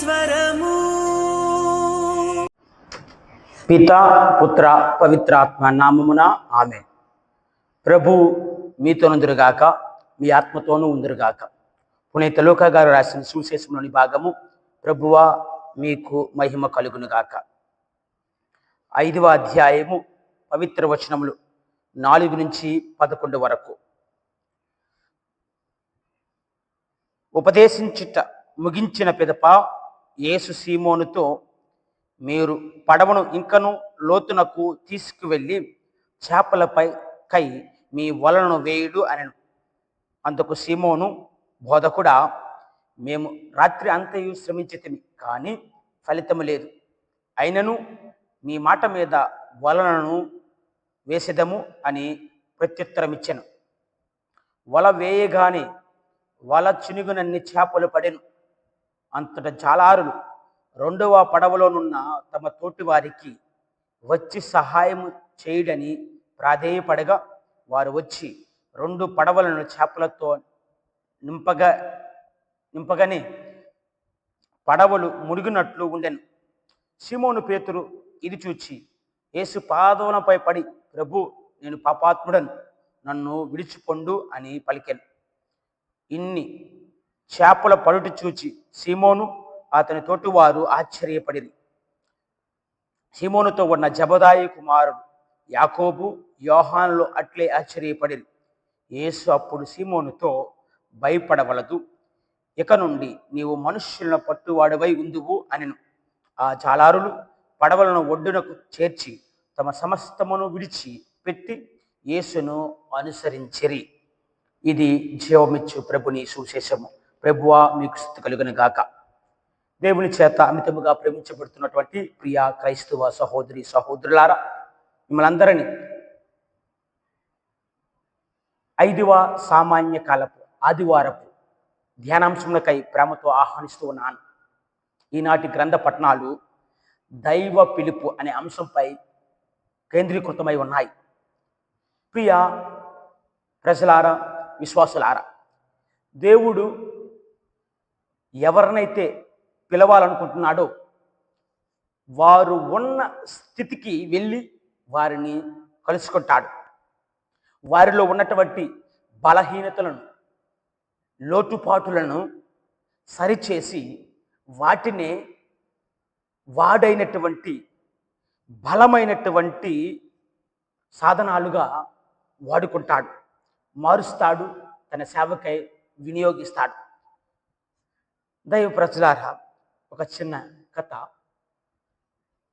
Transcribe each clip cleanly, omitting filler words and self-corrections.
స్వరము. పిత పుత్ర పవిత్రాత్మ నామమున ఆమెన్. ప్రభు మీతో ఉందురుగాక, మీ ఆత్మతోనూ ఉందురుగాక. పునీత లూకా గారు రాసిన సువిశేషంలోని భాగము. ప్రభువా మీకు మహిమ కలుగునుగాక. 5వ అధ్యాయము పవిత్ర వచనములు 4 నుంచి 11 వరకు. ఉపదేశించుట ముగించిన పిదప యేసు సీమోనుతో, మీరు పడవను ఇంకను లోతునకు తీసుకువెళ్ళి చేపలపై కై మీ వలను వేయుడు అనెను. అందుకు సీమోను, బోధకుడా, మేము రాత్రి అంతయు శ్రమించితిమి, కానీ ఫలితము లేదు. అయినను నీ మాట మీద వలనను వేసెదము అని ప్రత్యుత్తరమిచ్చెను. వల వేయగానే వల చినుగునన్ని చేపలు పడెను. అంతట జాలారులు 2వ పడవలోనున్న తమ తోటి వారికి వచ్చి సహాయము చేయుడని ప్రాధేయపడగా, వారు వచ్చి 2 పడవలను చేపలతో నింపగానే పడవలు మునిగినట్లు ఉండెను. సీమోను పేతురు ఇది చూచి యేసు పాదములపై పడి, ప్రభు, నేను పాపాత్ముడను, నన్ను విడిచిపొండు అని పలికెను. ఇన్ని చేపల పడుట చూచి సీమోను అతని తోటివారు ఆశ్చర్యపడిరి. సీమోనుతో ఉన్న జబదాయి కుమారుడు యాకోబు, యోహానులు అట్లే ఆశ్చర్యపడిరి. యేసు అప్పుడు సీమోనుతో, భయపడవలదు, ఇక నుండి నీవు మనుష్యులను పట్టువాడివై ఉందువు అనెను. ఆ జాలారులు పడవలను ఒడ్డునకు చేర్చి తమ సమస్తమును విడిచి పెట్టి యేసును అనుసరించిరి. ఇది జీవమిచ్చు ప్రభుని సువిశేషము. ప్రభువా మీకు స్తుతి కలుగును గాక. దేవుని చేత అమితముగా ప్రేమించబడుతున్నటువంటి ప్రియ క్రైస్తవ సహోదరి సహోదరులారా, మిమ్మల్ని అందరినీ 5వ సామాన్య కాలపు ఆదివారపు ధ్యానాంశములకై ప్రేమతో ఆహ్వానిస్తూ ఉన్నాను. ఈనాటి గ్రంథ పఠనాలు దైవ పిలుపు అనే అంశంపై కేంద్రీకృతమై ఉన్నాయి. ప్రియ ప్రజలారా, విశ్వాసులారా, దేవుడు ఎవరినైతే పిలవాలనుకుంటున్నాడో వారు ఉన్న స్థితికి వెళ్ళి వారిని కలుసుకుంటాడు. వారిలో ఉన్నటువంటి బలహీనతలను, లోటుపాటులను సరిచేసి వాటినే వాడైనటువంటి బలమైనటువంటి సాధనాలుగా వాడుకుంటాడు, మారుస్తాడు, తన సేవకై వినియోగిస్తాడు. దైవ ప్రజలారా, ఒక చిన్న కథ.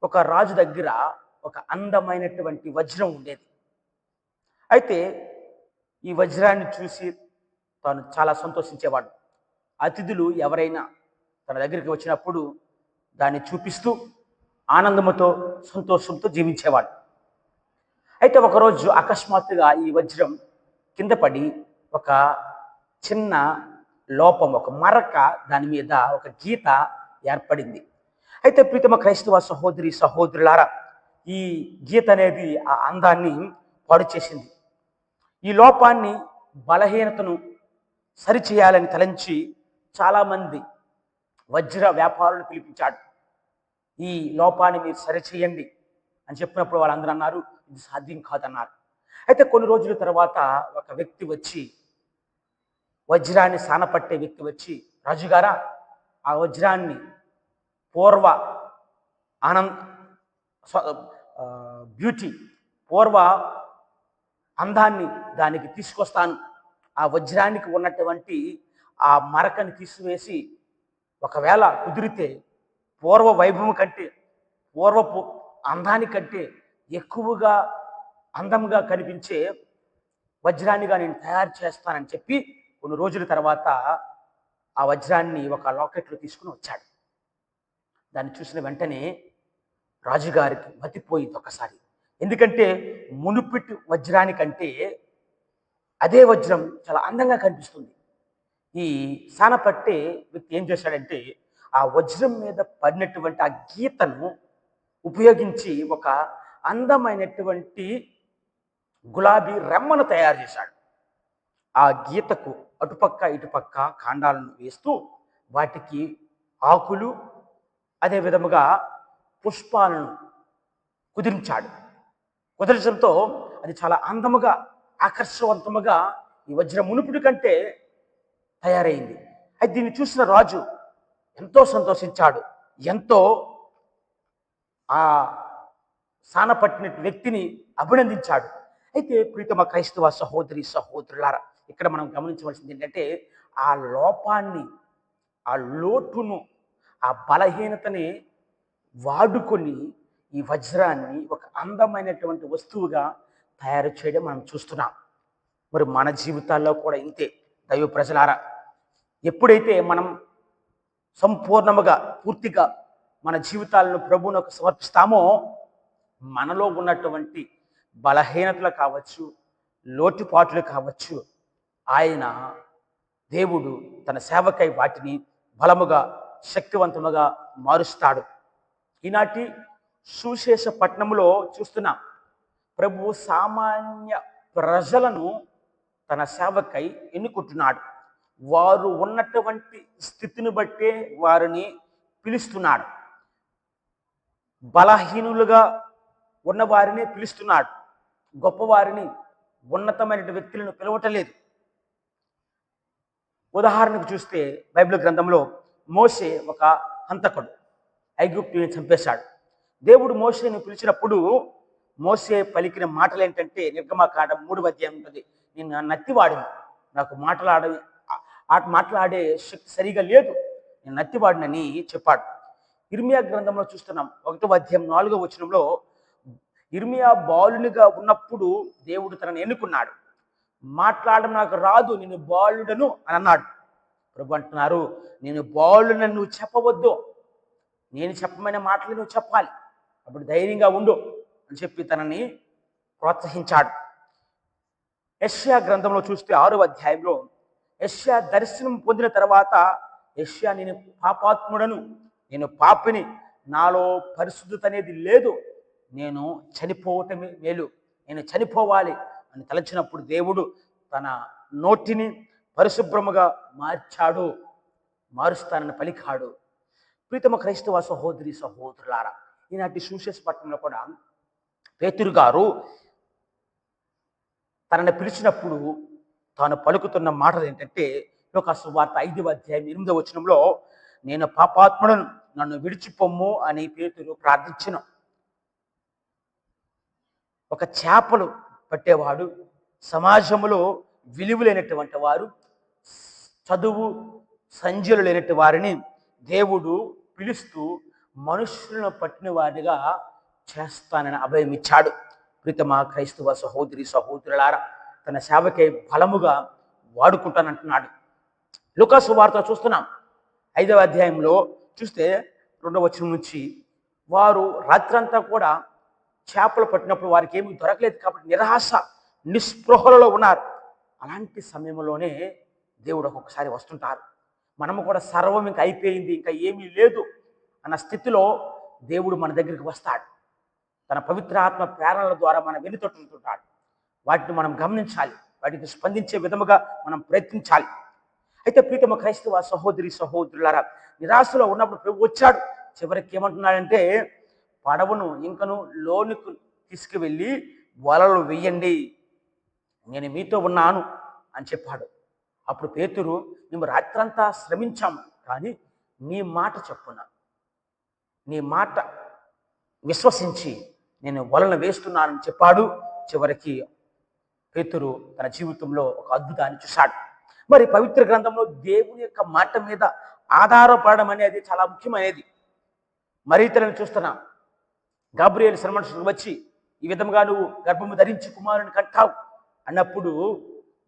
ఒక రాజు దగ్గర ఒక అందమైనటువంటి వజ్రం ఉండేది. అయితే ఈ వజ్రాన్ని చూసి తాను చాలా సంతోషించేవాడు. అతిథులు ఎవరైనా తన దగ్గరికి వచ్చినప్పుడు దాన్ని చూపిస్తూ ఆనందముతో సంతోషంతో జీవించేవాడు. అయితే ఒకరోజు అకస్మాత్తుగా ఈ వజ్రం కింద పడి ఒక చిన్న లోపం, ఒక మరక, దాని మీద ఒక గీత ఏర్పడింది. అయితే ప్రీతమ క్రైస్తవ సహోదరి సహోదరులారా, ఈ గీత అనేది ఆ అందాన్ని పాడు చేసింది. ఈ లోపాన్ని, బలహీనతను సరిచేయాలని తలంచి చాలామంది వజ్ర వ్యాపారులు పిలిపించాడు. ఈ లోపాన్ని మీరు సరిచేయండి అని చెప్పినప్పుడు వాళ్ళందరూ అన్నారు, ఇది సాధ్యం కాదన్నారు. అయితే కొన్ని రోజుల తర్వాత ఒక వ్యక్తి వచ్చి, వజ్రాన్ని సానపట్టే వ్యక్తి వచ్చి, రాజుగారా, ఆ వజ్రాన్ని పూర్వ పూర్వ అందాన్ని దానికి తీసుకొస్తాను, ఆ వజ్రానికి ఉన్నటువంటి ఆ మరకని తీసివేసి, ఒకవేళ కుదిరితే పూర్వ వైభవం కంటే, పూర్వపు అందానికంటే ఎక్కువగా అందంగా కనిపించే వజ్రాన్నిగా నేను తయారు చేస్తానని చెప్పి కొన్ని రోజుల తర్వాత ఆ వజ్రాన్ని ఒక లాకెట్లో తీసుకుని వచ్చాడు. దాన్ని చూసిన వెంటనే రాజుగారికి మతిపోయింది ఒకసారి. ఎందుకంటే మునుపిటి వజ్రానికంటే అదే వజ్రం చాలా అందంగా కనిపిస్తుంది. ఈ సానపట్టే వ్యక్తి ఏం చేశాడంటే, ఆ వజ్రం మీద పడినటువంటి ఆ గీతను ఉపయోగించి ఒక అందమైనటువంటి గులాబీ రెమ్మను తయారు చేశాడు. ఆ గీతకు అటుపక్క ఇటుపక్క కాండాలను వేస్తూ వాటికి ఆకులు, అదే విధముగా పుష్పాలను కుదిరించాడు. కుదర్చడంతో అది చాలా అందముగా, ఆకర్షవంతముగా ఈ వజ్రం మునుపుడి కంటే తయారైంది. అయితే దీన్ని చూసిన రాజు ఎంతో సంతోషించాడు. ఎంతో ఆ సానపట్టిన వ్యక్తిని అభినందించాడు. అయితే ప్రీతమ క్రైస్తవ సహోదరి సహోదరులారా, ఇక్కడ మనం గమనించవలసింది ఏంటంటే, ఆ లోపాన్ని, ఆ లోటును, ఆ బలహీనతని వాడుకొని ఈ వజ్రాన్ని ఒక అందమైనటువంటి వస్తువుగా తయారు చేయడం మనం చూస్తున్నాం. మరి మన జీవితాల్లో కూడా ఇంతే. దైవ ప్రజలారా, ఎప్పుడైతే మనం సంపూర్ణముగా, పూర్తిగా మన జీవితాలను ప్రభువునకు సమర్పిస్తామో, మనలో ఉన్నటువంటి బలహీనతలు కావచ్చు, లోటుపాట్లు కావచ్చు, ఆయన దేవుడు తన సేవకై వాటిని బలముగా, శక్తివంతముగా మారుస్తాడు. ఈనాటి సుశేష పట్టణంలో చూస్తున్నాం, ప్రభు సామాన్య ప్రజలను తన సేవకై ఎన్నుకుంటున్నాడు. వారు ఉన్నటువంటి స్థితిని బట్టే వారిని పిలుస్తున్నాడు. బలహీనులుగా ఉన్న వారిని పిలుస్తున్నాడు. గొప్పవారిని, ఉన్నతమైన వ్యక్తులను పిలవటలేదు. ఉదాహరణకు చూస్తే బైబిల్ గ్రంథంలో మోషే ఒక హంతకుడు, ఐగుప్తుని చంపేశాడు. దేవుడు మోషేని పిలిచినప్పుడు మోషే పలికిన మాటలు ఏంటంటే, నిర్గమకాండం 3వ అధ్యాయం ఉంటుంది, నేను నత్తివాడిని, నాకు మాట్లాడే శక్తి సరిగా లేదు, నేను నత్తివాడినని చెప్పాడు. ఇర్మియా గ్రంథంలో చూస్తున్నాం 1వ అధ్యాయం 4వ వచనంలో, ఇర్మియా బాలునిగా ఉన్నప్పుడు దేవుడు తనని ఎన్నుకున్నాడు. మాట్లాడడం నాకు రాదు, నేను బాలుడను అని అన్నాడు. ప్రభు అంటున్నారు, నేను బాలుడను నువ్వు చెప్పవద్దు, నేను చెప్పమైన మాటలు నువ్వు చెప్పాలి, అప్పుడు ధైర్యంగా ఉండు అని చెప్పి తనని ప్రోత్సహించాడు. యెషయా గ్రంథంలో చూస్తే 6వ అధ్యాయంలో, యెషయా దర్శనం పొందిన తర్వాత, యెషయా నేను పాపాత్ముడను, నేను పాపిని, నాలో పరిశుద్ధత అనేది లేదు, నేను చనిపోవటమే మేలు, నేను చనిపోవాలి అని తలచినప్పుడు దేవుడు తన నోటిని పరిశుభ్రముగా మారుస్తానని పలికాడు. ప్రీతమ క్రైస్తవ సహోదరి సహోదరులారా, ఈనాటి సుశేష పట్టణంలో కూడా పేతురు గారు తనని పిలిచినప్పుడు తాను పలుకుతున్న మాటలు ఏంటంటే, యోహాను సువార్త 5వ అధ్యాయం 8వ వచనంలో, నేను పాపాత్ముడను, నన్ను విడిచిపొమ్ము అని పేతురు ప్రార్థించెను. ఒక చేపలు పట్టేవాడు, సమాజంలో విలువ లేనటువంటి వారు, చదువు సంధ్యలు లేనటువంటి వారిని దేవుడు పిలుస్తూ మనుషులను పట్టిన వాడిగా చేస్తానని అభయం ఇచ్చాడు. ప్రీతమ క్రైస్తవ సహోదరి సహోదరులారా, తన సేవకై బలముగా వాడుకుంటానంటున్నాడు. లూకాసు వార్త చూస్తున్నాం 5వ అధ్యాయంలో చూస్తే 2వ వచనం నుంచి, వారు రాత్రంతా కూడా చేపలు పట్టినప్పుడు వారికి ఏమీ దొరకలేదు కాబట్టి నిరాశ నిస్పృహలలో ఉన్నారు. అలాంటి సమయంలోనే దేవుడు ఒక్కొక్కసారి వస్తుంటారు. మనము కూడా సర్వం ఇంకా అయిపోయింది, ఇంకా ఏమీ లేదు అన్న స్థితిలో దేవుడు మన దగ్గరికి వస్తాడు. తన పవిత్ర ఆత్మ ప్రేరణల ద్వారా మన వెనుతొట్టుతుంటాడు. వాటిని మనం గమనించాలి, వాటికి స్పందించే విధముగా మనం ప్రయత్నించాలి. అయితే ప్రీతమ క్రైస్తవ సహోదరి సహోదరులారా, నిరాశలో ఉన్నప్పుడు ప్రభు వచ్చాడు. చివరికి ఏమంటున్నాడంటే, పడవను ఇంకను లోనికి తీసుకువెళ్ళి వలలు వెయ్యండి, నేను మీతో ఉన్నాను అని చెప్పాడు. అప్పుడు పేతురు, మేము రాత్రంతా శ్రమించాము, కానీ నీ మాట చెప్పున, నీ మాట విశ్వసించి నేను వలన వేస్తున్నానని చెప్పాడు. చివరికి పేతురు తన జీవితంలో ఒక అద్భుతాన్ని చూశాడు. మరి పవిత్ర గ్రంథంలో దేవుని యొక్క మాట మీద ఆధారపడడం అనేది చాలా ముఖ్యమైనది. మరియతలను చూస్తున్నాం, గాబ్రియేలు శ్రమణుడు వచ్చి ఈ విధంగా నువ్వు గర్భము ధరించి కుమారుని కంటావు అన్నప్పుడు,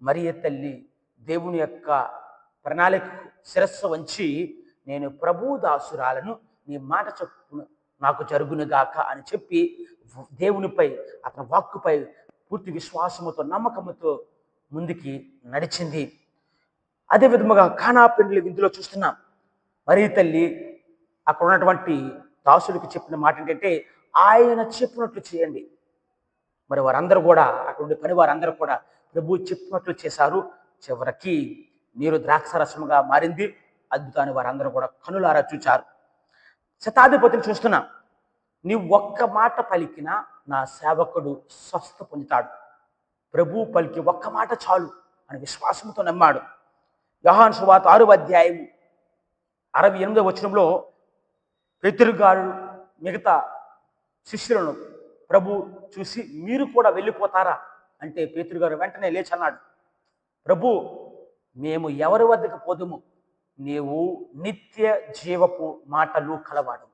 మరియ తల్లి దేవుని యొక్క ప్రణాళిక శిరస్సు వంచి, నేను ప్రభువు దాసురాలను, నీ మాట చొప్పున నాకు జరుగునుగాక అని చెప్పి దేవునిపై, అతని వాక్కుపై పూర్తి విశ్వాసముతో నమ్మకముతో ముందుకి నడిచింది. అదే విధముగా కానా పెండ్లి విందులో చూస్తున్నాం, మరియ తల్లి అక్కడ ఉన్నటువంటి దాసులకు చెప్పిన మాట ఏంటంటే, ఆయన చెప్పినట్లు చేయండి. మరి వారందరూ కూడా, అక్కడ ఉండే పని వారందరూ కూడా ప్రభు చెప్పినట్లు చేశారు. చివరికి నీరు ద్రాక్షరసముగా మారింది. అద్భుతాన్ని వారందరూ కూడా కనులారా చూచారు. శతాధిపతిని చూస్తున్నా. నీవు ఒక్క మాట పలికినా నా సేవకుడు స్వస్థ పొందుతాడు. ప్రభు పలికి ఒక్క మాట చాలు అని విశ్వాసంతో నమ్మాడు. యోహాను సువార్త 6వ అధ్యాయం 68వ వచనంలో పేతురు గారు మిగతా శిష్యులను ప్రభు చూసి, మీరు కూడా వెళ్ళిపోతారా అంటే పేతురు గారు వెంటనే లేచి అన్నాడు, ప్రభు, మేము ఎవరి వద్దకు పోదుము? నీవు నిత్య జీవపు మాటలు కలవాడు.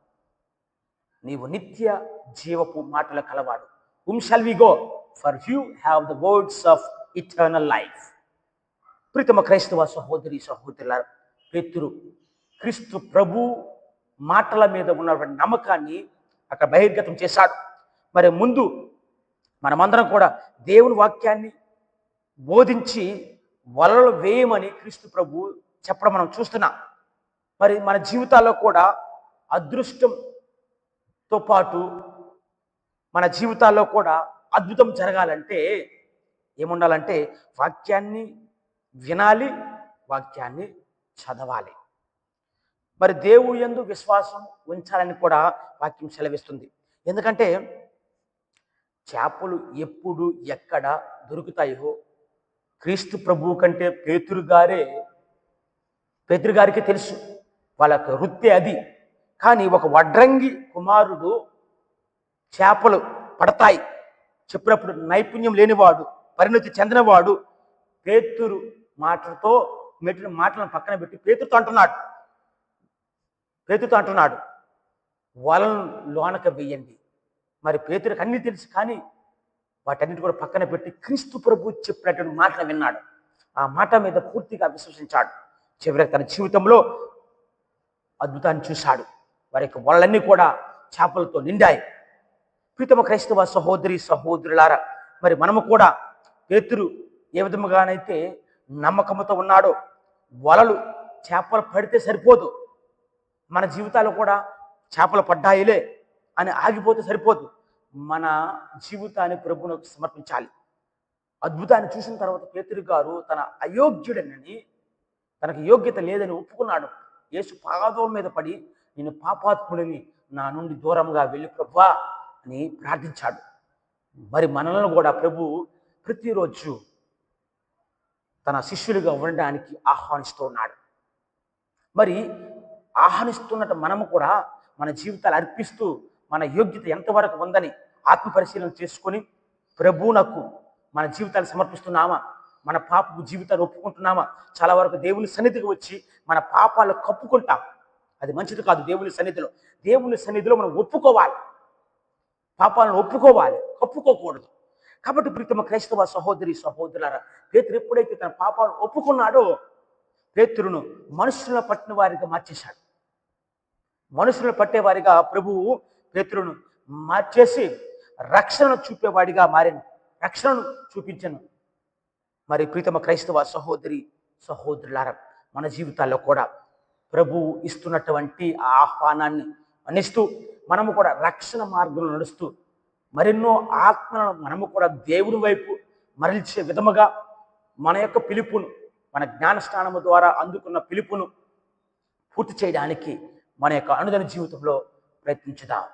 నీవు నిత్య జీవపు మాటలు కలవాడు. Whom shall we go? For you have the words of eternal life. ప్రీతమ క్రైస్తవ సహోదరి సహోదరులారా, పేతురు క్రీస్తు ప్రభు మాటల మీద ఉన్నటువంటి నమ్మకాన్ని అక్కడ బహిర్గతం చేశాడు. మరి ముందు మనమందరం కూడా దేవుని వాక్యాన్ని బోధించి వలలు వేయమని క్రీస్తు ప్రభు చెప్పడం మనం చూస్తున్నాం. మరి మన జీవితాల్లో కూడా అదృష్టంతో పాటు మన జీవితాల్లో కూడా అద్భుతం జరగాలంటే ఏముండాలంటే వాక్యాన్ని వినాలి, వాక్యాన్ని చదవాలి. మరి దేవుని యందు విశ్వాసం ఉంచాలని కూడా వాక్యం సెలవిస్తుంది. ఎందుకంటే చేపలు ఎప్పుడు ఎక్కడ దొరుకుతాయో క్రీస్తు ప్రభువు కంటే పేతురు గారికి తెలుసు. వాళ్ళ వృత్తి అది. కానీ ఒక వడ్రంగి కుమారుడు చేపలు పడతాయి చెప్పినప్పుడు నైపుణ్యం లేనివాడు, పరిణతి చెందినవాడు పేతురు మాటలను పక్కన పెట్టి పేతురుతో అంటున్నాడు, వలను లోనక వెయ్యండి. మరి పేతురికి అన్నీ తెలుసు, కానీ వాటన్నిటి కూడా పక్కన పెట్టి క్రీస్తు ప్రభు చెప్పినటువంటి మాటలు విన్నాడు. ఆ మాట మీద పూర్తిగా విశ్వసించాడు. చివరికి తన జీవితంలో అద్భుతాన్ని చూశాడు. వారి యొక్క వలలన్నీ కూడా చేపలతో నిండాయి. ప్రీతమ క్రైస్తవ సహోదరి సహోదరులారా, మరి మనము కూడా పేతురు ఏ విధముగానైతే నమ్మకంతో ఉన్నాడో, వలలు చేపలు పడితే సరిపోదు, మన జీవితాలు కూడా చేపలు పడ్డాయిలే అని ఆగిపోతే సరిపోదు. మన జీవితాన్ని ప్రభువునకు సమర్పించాలి. అద్భుతాన్ని చూసిన తర్వాత పేతురు గారు తన అయోగ్యుడనని, తనకు యోగ్యత లేదని ఒప్పుకున్నాడు. యేసు పాదం మీద పడి, నేను పాపాత్ముడిని, నా నుండి దూరంగా వెళ్ళి ప్రభువా అని ప్రార్థించాడు. మరి మనల్ని కూడా ప్రభు ప్రతిరోజు తన శిష్యులుగా ఉండడానికి ఆహ్వానిస్తూ ఉన్నాడు. మరి ఆహ్వానిస్తున్నట్టు మనము కూడా మన జీవితాలు అర్పిస్తూ మన యోగ్యత ఎంతవరకు ఉందని ఆత్మ పరిశీలన చేసుకొని ప్రభువునకు మన జీవితాలు సమర్పిస్తున్నామా, మన పాపపు జీవితాలు ఒప్పుకుంటున్నామా? చాలా వరకు దేవుని సన్నిధికి వచ్చి మన పాపాలు కప్పుకుంటాం. అది మంచిది కాదు. దేవుని సన్నిధిలో మనం ఒప్పుకోవాలి, పాపాలను ఒప్పుకోవాలి, కప్పుకోకూడదు. కాబట్టి ప్రీతమ క్రైస్తవ సహోదరి సహోదరులారా, పేతురు ఎప్పుడైతే తన పాపాలను ఒప్పుకున్నాడో పేతురును మనుషులను పట్టిన వారిగా మార్చేశాడు. మనుషులను పట్టేవారిగా ప్రభువు పేతురును మార్చేసి రక్షణను చూపేవాడిగా మారాను, రక్షణను చూపించను. మరి ప్రీతమ క్రైస్తవ సహోదరి సహోదరులారా, మన జీవితాల్లో కూడా ప్రభువు ఇస్తున్నటువంటి ఆహ్వానాన్ని మన్నిస్తూ మనము కూడా రక్షణ మార్గంలో నడుస్తూ మరెన్నో ఆత్మలను మనము కూడా దేవుని వైపు మరల్చే విధముగా మన యొక్క పిలుపును, మన జ్ఞానస్నానము ద్వారా అందుకున్న పిలుపును పూర్తి చేయడానికి మన యొక్క అనుదిన జీవితంలో ప్రయత్నించుదాం.